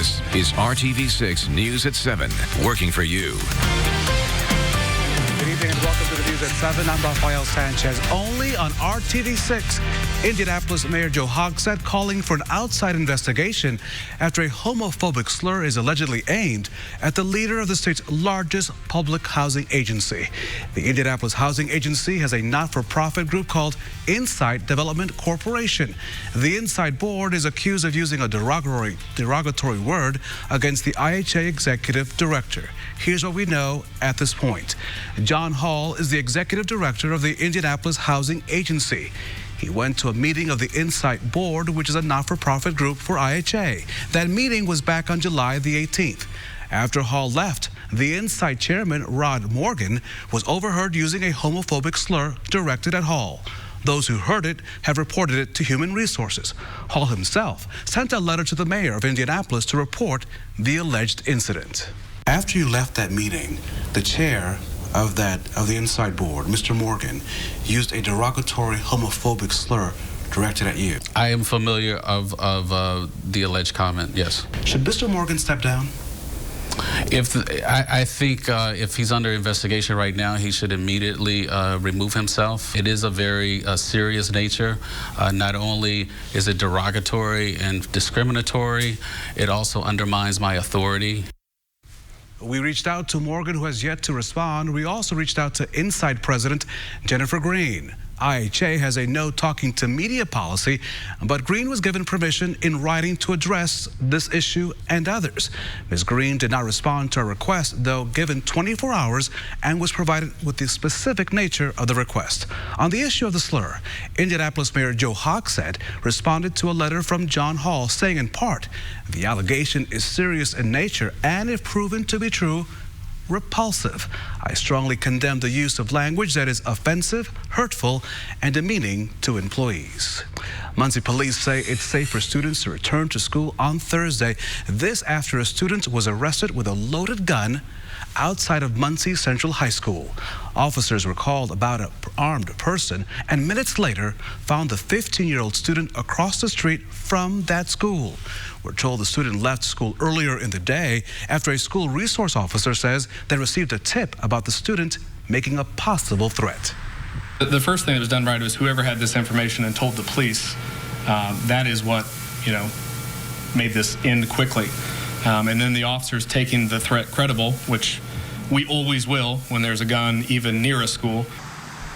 This is RTV6 News at 7, working for you. Good evening and welcome to the News at 7. I'm Rafael Sanchez. Only on RTV6, Indianapolis Mayor Joe Hogsett calling for an outside investigation after a homophobic slur is allegedly aimed at the leader of the state's largest public housing agency. The Indianapolis Housing Agency has a not-for-profit group called Insight Development Corporation. The Insight Board is accused of using a derogatory word against the IHA executive director. Here's what we know at this point. John Hall is the executive director of the Indianapolis Housing Agency. He went to a meeting of the Insight Board, which is a not-for-profit group for IHA. That meeting was back on July the 18th. After Hall left, the Insight chairman, Rod Morgan, was overheard using a homophobic slur directed at Hall. Those who heard it have reported it to Human Resources. Hall himself sent a letter to the mayor of Indianapolis to report the alleged incident. After you left that meeting, the chair of the Insight Board, Mr. Morgan, used a derogatory homophobic slur directed at you. I am familiar of the alleged comment, yes. Should Mr. Morgan step down? I think if he's under investigation right now, he should immediately remove himself. It is a very serious nature. Not only is it derogatory and discriminatory, it also undermines my authority. We reached out to Morgan, who has yet to respond. We also reached out to Insight President Jennifer Green. IHA has a no talking to media policy, but Green was given permission in writing to address this issue and others. Ms. Green did not respond to our request, though given 24 hours and was provided with the specific nature of the request. On the issue of the slur, Indianapolis Mayor Joe Hogsett responded to a letter from John Hall saying in part, the allegation is serious in nature and if proven to be true, repulsive. I strongly condemn the use of language that is offensive, hurtful, and demeaning to employees. Muncie police say it's safe for students to return to school on Thursday. This after a student was arrested with a loaded gun outside of Muncie Central High School. Officers were called about an armed person and minutes later found the 15-year-old student across the street from that school. We're told the student left school earlier in the day after a school resource officer says they received a tip about the student making a possible threat. The first thing that was done right was whoever had this information and told the police. That is what, made this end quickly. And then the officers taking the threat credible, which we always will when there's a gun even near a school.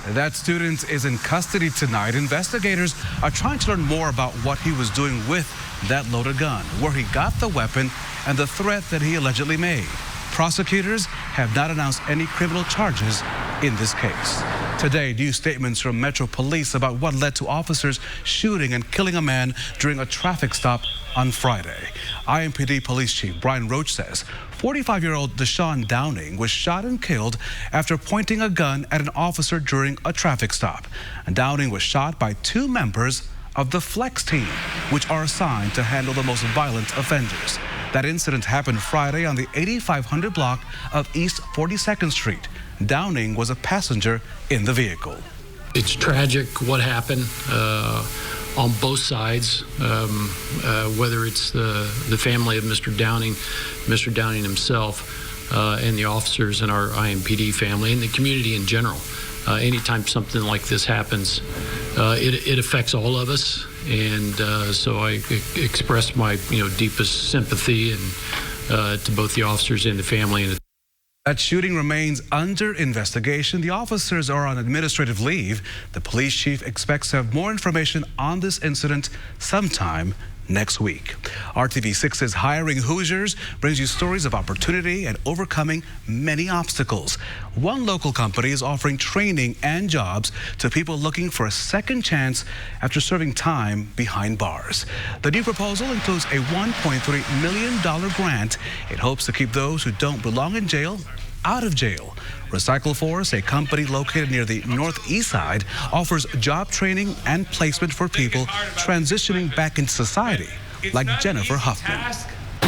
That student is in custody tonight. Investigators are trying to learn more about what he was doing with that loaded gun, where he got the weapon, and the threat that he allegedly made. Prosecutors have not announced any criminal charges in this case. Today, new statements from Metro Police about what led to officers shooting and killing a man during a traffic stop on Friday. IMPD Police Chief Brian Roach says 45-year-old Deshaun Downing was shot and killed after pointing a gun at an officer during a traffic stop. And Downing was shot by two members of the Flex team, which are assigned to handle the most violent offenders. That incident happened Friday on the 8500 block of East 42nd Street. Downing was a passenger in the vehicle. It's tragic what happened on both sides, whether it's the family of Mr. Downing himself, and the officers in our IMPD family and the community in general. Anytime something like this happens, it affects all of us, and so I express my deepest sympathy and to both the officers and the family. And that shooting remains under investigation. The officers are on administrative leave. The police chief expects to have more information on this incident sometime next week. RTV6's Hiring Hoosiers brings you stories of opportunity and overcoming many obstacles. One local company is offering training and jobs to people looking for a second chance after serving time behind bars. The new proposal includes a $1.3 million grant. It hopes to keep those who don't belong in jail out of jail. Recycle Force, a company located near the Northeast Side, offers job training and placement for people transitioning back into society, like Jennifer Huffman.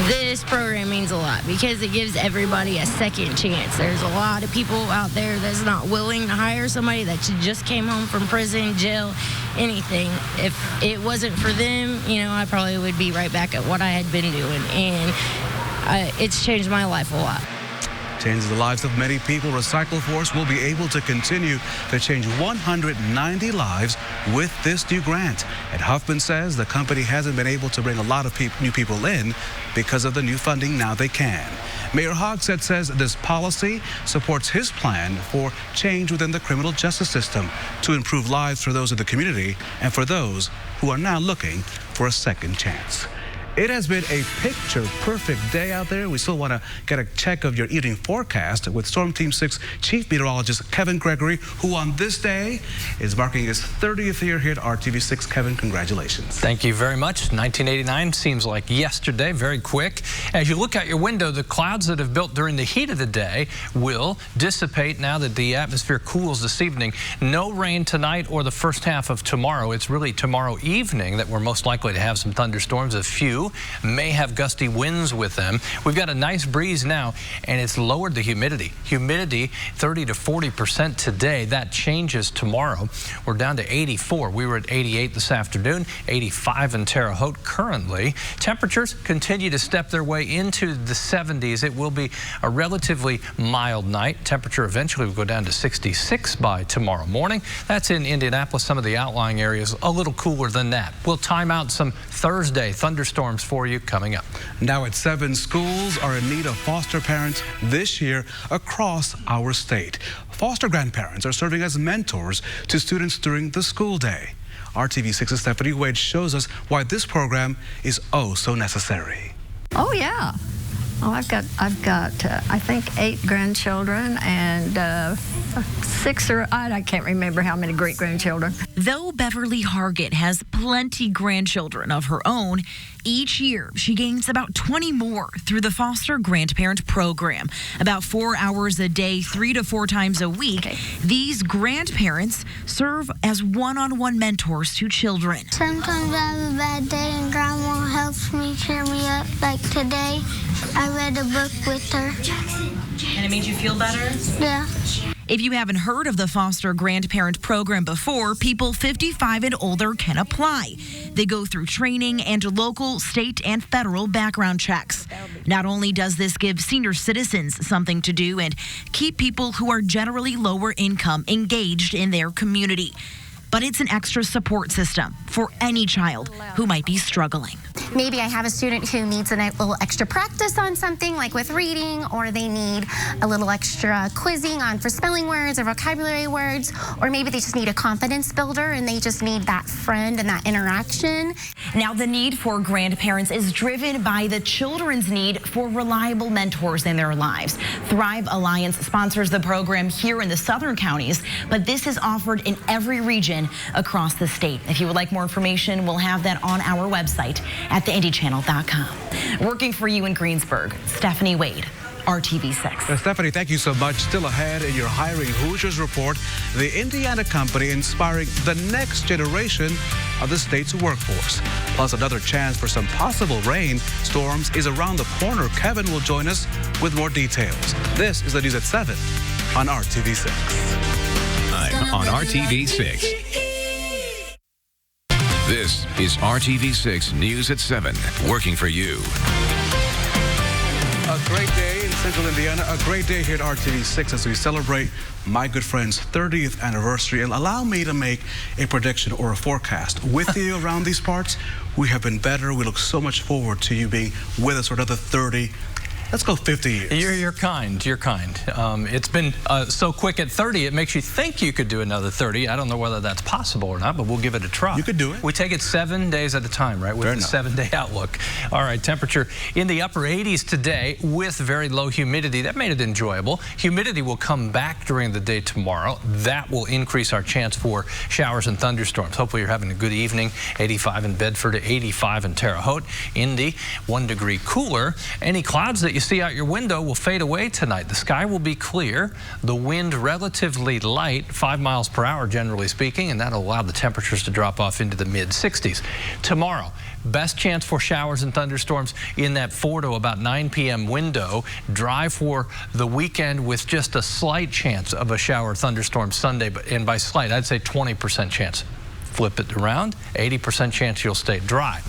This program means a lot because it gives everybody a second chance. There's a lot of people out there that's not willing to hire somebody that just came home from prison, jail, anything. If it wasn't for them, I probably would be right back at what I had been doing. And it's changed my life a lot. Changes the lives of many people. Recycle Force will be able to continue to change 190 lives with this new grant. And Huffman says the company hasn't been able to bring a lot of new people in because of the new funding. Now they can. Mayor Hogsett says this policy supports his plan for change within the criminal justice system to improve lives for those in the community and for those who are now looking for a second chance. It has been a picture-perfect day out there. We still want to get a check of your evening forecast with Storm Team 6 Chief Meteorologist Kevin Gregory, who on this day is marking his 30th year here at RTV6. Kevin, congratulations. Thank you very much. 1989 seems like yesterday, very quick. As you look out your window, the clouds that have built during the heat of the day will dissipate now that the atmosphere cools this evening. No rain tonight or the first half of tomorrow. It's really tomorrow evening that we're most likely to have some thunderstorms. A few may have gusty winds with them. We've got a nice breeze now, and it's lowered the humidity. Humidity 30 to 40% today. That changes tomorrow. We're down to 84. We were at 88 this afternoon, 85 in Terre Haute currently. Temperatures continue to step their way into the 70s. It will be a relatively mild night. Temperature eventually will go down to 66 by tomorrow morning. That's in Indianapolis. Some of the outlying areas a little cooler than that. We'll time out some Thursday thunderstorms for you coming up. Now at 7 schools are in need of foster parents this year across our state. Foster grandparents are serving as mentors to students during the school day. RTV6's Stephanie Wade shows us why this program is oh so necessary. Oh yeah. Oh, I've got I think 8 grandchildren and 6 or I can't remember how many great-grandchildren. Though Beverly Hargett has plenty grandchildren of her own, each year she gains about 20 more through the foster grandparent program. About 4 hours a day, 3 to 4 times a week, these grandparents serve as one-on-one mentors to children. Sometimes I have a bad day and Grandma helps me cheer me up. Like today, I read a book with her. And it made you feel better? Yeah. If you haven't heard of the foster grandparent program before, people 55 and older can apply. They go through training and local, state, and federal background checks. Not only does this give senior citizens something to do and keep people who are generally lower income engaged in their community, but it's an extra support system for any child who might be struggling. Maybe I have a student who needs a little extra practice on something like with reading, or they need a little extra quizzing for spelling words or vocabulary words, or maybe they just need a confidence builder and they just need that friend and that interaction. Now, the need for grandparents is driven by the children's need for reliable mentors in their lives. Thrive Alliance sponsors the program here in the southern counties, but this is offered in every region across the state. If you would like more information, we'll have that on our website at theindychannel.com. Working for you in Greensburg, Stephanie Wade, RTV6. Stephanie, thank you so much. Still ahead in your Hiring Hoosiers report, the Indiana company inspiring the next generation of the state's workforce. Plus, another chance for some possible rain storms is around the corner. Kevin will join us with more details. This is the news at 7 on RTV6. On RTV6. This is RTV6 News at 7, working for you. A great day in Central Indiana, a great day here at RTV6 as we celebrate my good friend's 30th anniversary. And allow me to make a prediction or a forecast with you around these parts. We have been better. We look so much forward to you being with us for another 30. Let's go 50 years. You're kind. You're kind. It's been so quick at 30, it makes you think you could do another 30. I don't know whether that's possible or not, but we'll give it a try. You could do it. We take it 7 days at a time, right, with the 7-day outlook. All right, temperature in the upper 80s today with very low humidity. That made it enjoyable. Humidity will come back during the day tomorrow. That will increase our chance for showers and thunderstorms. Hopefully you're having a good evening. 85 in Bedford, 85 in Terre Haute. Indy, 1 degree cooler. Any clouds that you see out your window will fade away tonight. The sky will be clear. The wind relatively light, 5 miles per hour generally speaking, and that'll allow the temperatures to drop off into the mid-60s. Tomorrow, best chance for showers and thunderstorms in that 4 to about 9 p.m. window. Dry for the weekend with just a slight chance of a shower or thunderstorm Sunday, and by slight, I'd say 20% chance. Flip it around, 80% chance you'll stay dry.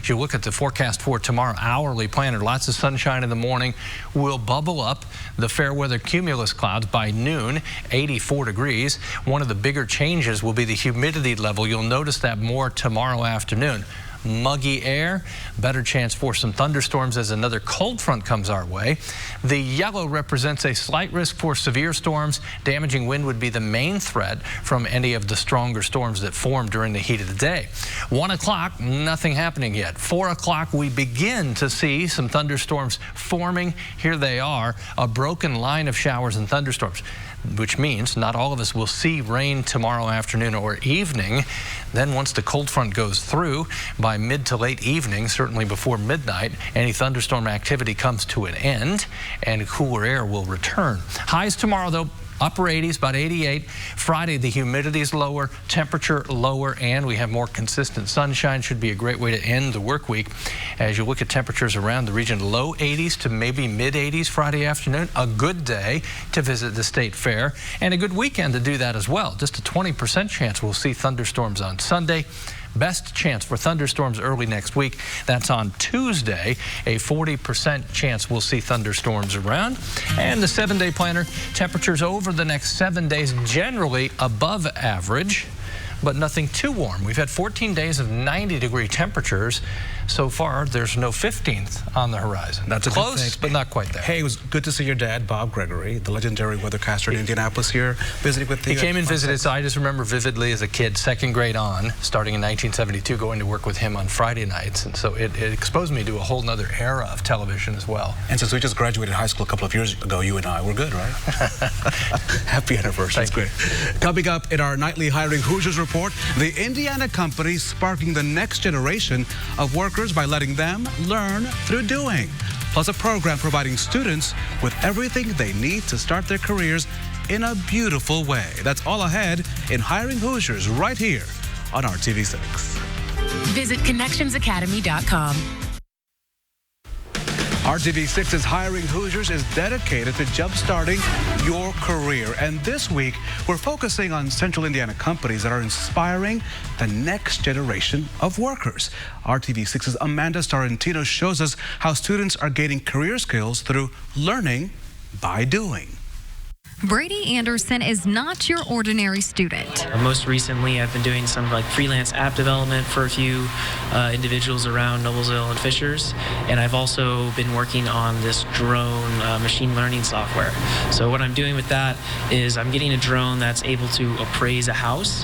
As you look at the forecast for tomorrow, hourly planner, lots of sunshine in the morning. Will bubble up the fair weather cumulus clouds by noon, 84 degrees. One of the bigger changes will be the humidity level. You'll notice that more tomorrow afternoon. Muggy air, better chance for some thunderstorms as another cold front comes our way. The yellow represents a slight risk for severe storms. Damaging wind would be the main threat from any of the stronger storms that form during the heat of the day. 1 o'clock, nothing happening yet. 4 o'clock, we begin to see some thunderstorms forming. Here they are, a broken line of showers and thunderstorms, which means not all of us will see rain tomorrow afternoon or evening. Then once the cold front goes through, by mid to late evening, certainly before midnight, any thunderstorm activity comes to an end and cooler air will return. Highs tomorrow, though, upper 80s, about 88. Friday, the humidity is lower, temperature lower, and we have more consistent sunshine. Should be a great way to end the work week. As you look at temperatures around the region, low 80s to maybe mid 80s Friday afternoon. A good day to visit the state fair and a good weekend to do that as well. Just a 20% chance we'll see thunderstorms on Sunday. Best chance for thunderstorms early next week. That's on Tuesday. A 40% chance we'll see thunderstorms around. And the 7-day planner, temperatures over the next 7 days generally above average, but nothing too warm. We've had 14 days of 90-degree temperatures. So far, there's no 15th on the horizon. That's a close, good thing. But not quite there. Hey, it was good to see your dad, Bob Gregory, the legendary weathercaster in Indianapolis, here visiting with you. He came and visited, so I just remember vividly as a kid, second grade on, starting in 1972, going to work with him on Friday nights. And so it exposed me to a whole nother era of television as well. And since we just graduated high school a couple of years ago, you and I, we're good, right? Happy anniversary. Thank you. Coming up in our nightly Hiring Hoosiers report, the Indiana company sparking the next generation of workers by letting them learn through doing. Plus a program providing students with everything they need to start their careers in a beautiful way. That's all ahead in Hiring Hoosiers right here on RTV6. Visit connectionsacademy.com. RTV6's Hiring Hoosiers is dedicated to jump-starting your career. And this week, we're focusing on Central Indiana companies that are inspiring the next generation of workers. RTV6's Amanda Starrentino shows us how students are gaining career skills through learning by doing. Brady Anderson is not your ordinary student. Most recently, I've been doing some freelance app development for a few individuals around Noblesville and Fishers, and I've also been working on this drone machine learning software. So what I'm doing with that is I'm getting a drone that's able to appraise a house.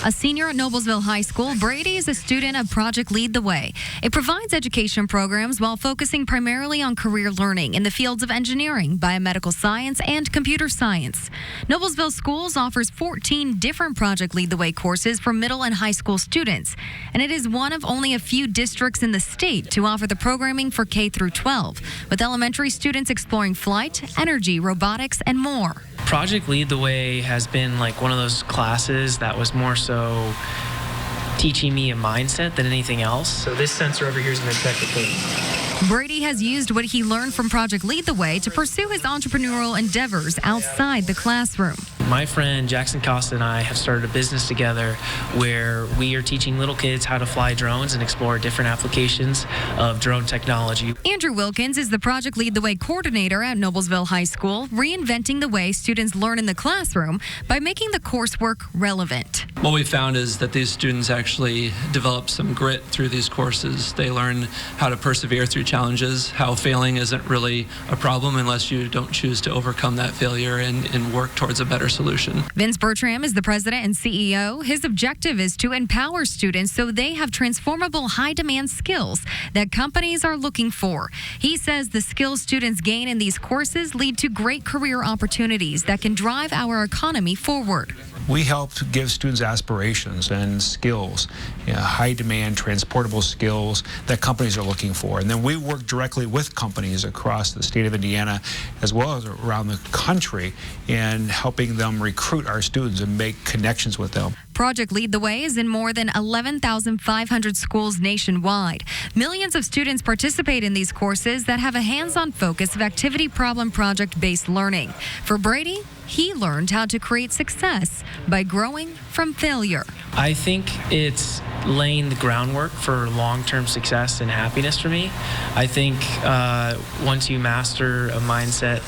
A senior at Noblesville High School, Brady is a student of Project Lead the Way. It provides education programs while focusing primarily on career learning in the fields of engineering, biomedical science, and computer science. Noblesville Schools offers 14 different Project Lead the Way courses for middle and high school students, and it is one of only a few districts in the state to offer the programming for K through 12, with elementary students exploring flight, energy, robotics, and more. Project Lead the Way has been one of those classes that was more so teaching me a mindset than anything else. So this sensor over here is going to detect the code. Brady has used what he learned from Project Lead the Way to pursue his entrepreneurial endeavors outside the classroom. My friend Jackson Costa and I have started a business together where we are teaching little kids how to fly drones and explore different applications of drone technology. Andrew Wilkins is the Project Lead the Way coordinator at Noblesville High School, reinventing the way students learn in the classroom by making the coursework relevant. What we found is that these students actually develop some grit through these courses. They learn how to persevere through challenges, how failing isn't really a problem unless you don't choose to overcome that failure and work towards a better solution. Vince Bertram is the president and CEO. His objective is to empower students so they have transformable, high-demand skills that companies are looking for. He says the skills students gain in these courses lead to great career opportunities that can drive our economy forward. We help give students aspirations and skills, high-demand, transportable skills that companies are looking for. And then we work directly with companies across the state of Indiana as well as around the country in helping them them recruit our students and make connections with them. Project Lead the Way is in more than 11,500 schools nationwide. Millions of students participate in these courses that have a hands-on focus of activity problem project-based learning. For Brady, he learned how to create success by growing from failure. I think it's laying the groundwork for long-term success and happiness for me. I think once you master a mindset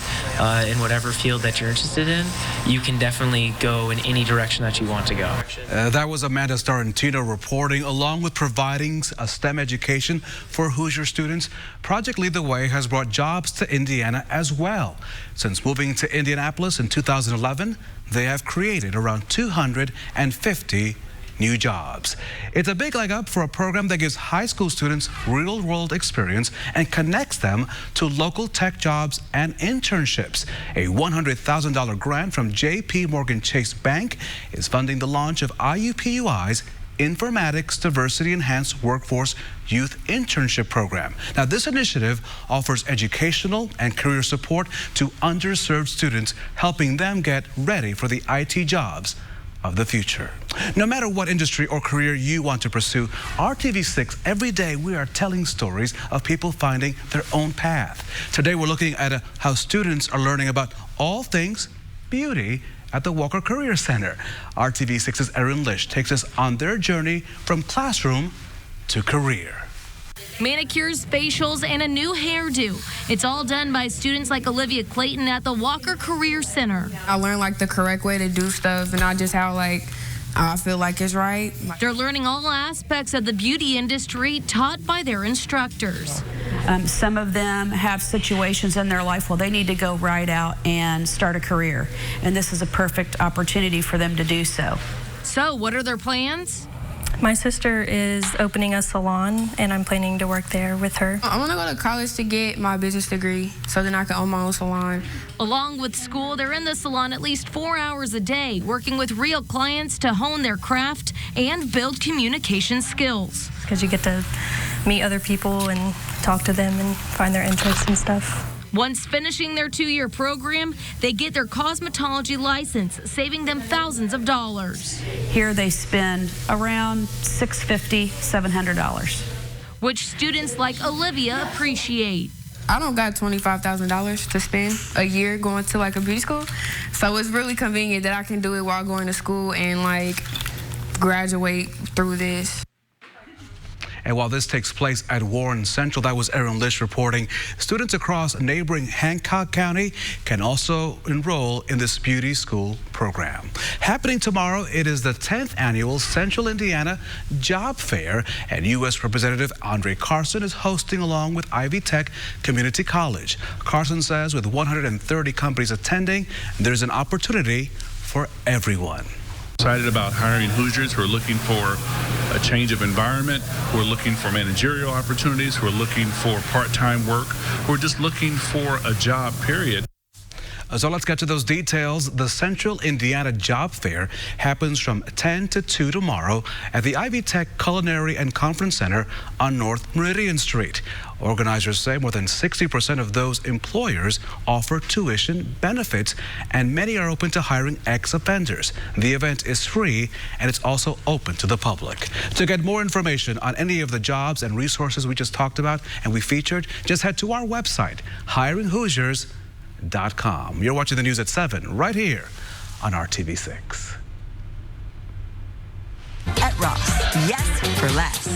in whatever field that you're interested in, you can definitely go in any direction that you want to go. That was Amanda Starantino reporting. Along with providing a STEM education for Hoosier students, Project Lead the Way has brought jobs to Indiana as well. Since moving to Indianapolis in 2011, they have created around 250 new jobs. It's a big leg up for a program that gives high school students real-world experience and connects them to local tech jobs and internships. A $100,000 grant from J.P. Morgan Chase Bank is funding the launch of IUPUI's Informatics Diversity Enhanced Workforce Youth Internship Program. Now, this initiative offers educational and career support to underserved students, helping them get ready for the IT jobs of the future. No matter what industry or career you want to pursue, RTV6, every day we are telling stories of people finding their own path. Today we're looking at how students are learning about all things beauty at the Walker Career Center. RTV6's Erin Lish takes us on their journey from classroom to career. Manicures, facials, and a new hairdo. It's all done by students like Olivia Clayton at the Walker Career Center. I learned the correct way to do stuff and not just how I feel like it's right. They're learning all aspects of the beauty industry taught by their instructors. Some of them have situations in their life where they need to go right out and start a career. And this is a perfect opportunity for them to do so. So what are their plans? My sister is opening a salon, and I'm planning to work there with her. I want to go to college to get my business degree so then I can own my own salon. Along with school, they're in the salon at least 4 hours a day, working with real clients to hone their craft and build communication skills. Because you get to meet other people and talk to them and find their interests and stuff. Once finishing their 2-year program, they get their cosmetology license, saving them thousands of dollars. Here they spend around $650, $700. Which students like Olivia appreciate. I don't got $25,000 to spend a year going to a beauty school, so it's really convenient that I can do it while going to school and graduate through this. And while this takes place at Warren Central, that was Erin Lish reporting, students across neighboring Hancock County can also enroll in this beauty school program. Happening tomorrow, it is the 10th annual Central Indiana Job Fair, and U.S. Representative Andre Carson is hosting along with Ivy Tech Community College. Carson says with 130 companies attending, there's an opportunity for everyone. Excited about hiring Hoosiers who are looking for a change of environment, who are looking for managerial opportunities, who are looking for part-time work, who are just looking for a job, period. So let's get to those details. The Central Indiana Job Fair happens from 10 to 2 tomorrow at the Ivy Tech Culinary and Conference Center on North Meridian Street. Organizers say more than 60% of those employers offer tuition benefits, and many are open to hiring ex-offenders. The event is free, and it's also open to the public. To get more information on any of the jobs and resources we just talked about and we featured, just head to our website, hiringhoosiers.com. You're watching the news at 7 right here on RTV6. At Ross, yes for less.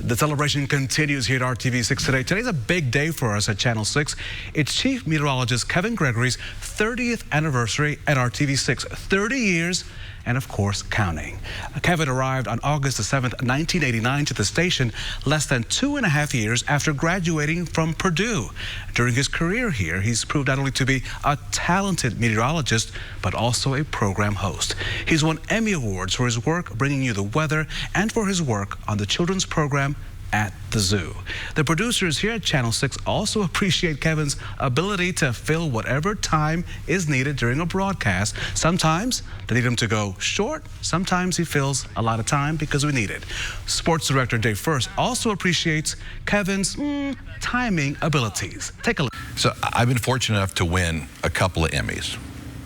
The celebration continues here at RTV6 today. Today's a big day for us at Channel 6. It's Chief Meteorologist Kevin Gregory's 30th anniversary at RTV6. 30 years and, of course, counting. Kevin arrived on August the 7th, 1989 to the station less than 2.5 years after graduating from Purdue. During his career here, he's proved not only to be a talented meteorologist, but also a program host. He's won Emmy Awards for his work bringing you the weather and for his work on the children's program at the zoo. The producers here at Channel 6 also appreciate Kevin's ability to fill whatever time is needed during a broadcast. Sometimes they need him to go short. Sometimes he fills a lot of time because we need it. Sports Director Dave First also appreciates Kevin's timing abilities. Take a look. So I've been fortunate enough to win a couple of Emmys.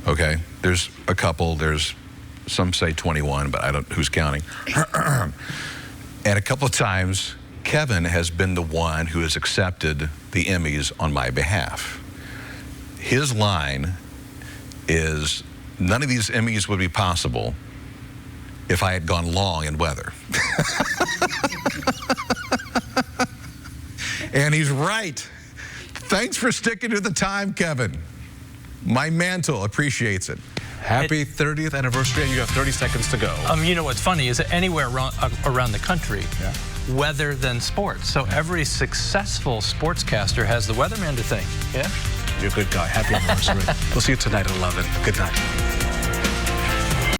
Okay, there's a couple. There's some say 21, but I don't. Who's counting? And a couple of times, Kevin has been the one who has accepted the Emmys on my behalf. His line is, none of these Emmys would be possible if I had gone long in weather. And he's right. Thanks for sticking to the time, Kevin. My mantle appreciates it. Happy 30th anniversary, and you have 30 seconds to go. You know what's funny is that anywhere around the country, weather than sports. So every successful sportscaster has the weatherman to thank. Yeah? You're a good guy. Happy anniversary. We'll see you tonight at 11. Good night.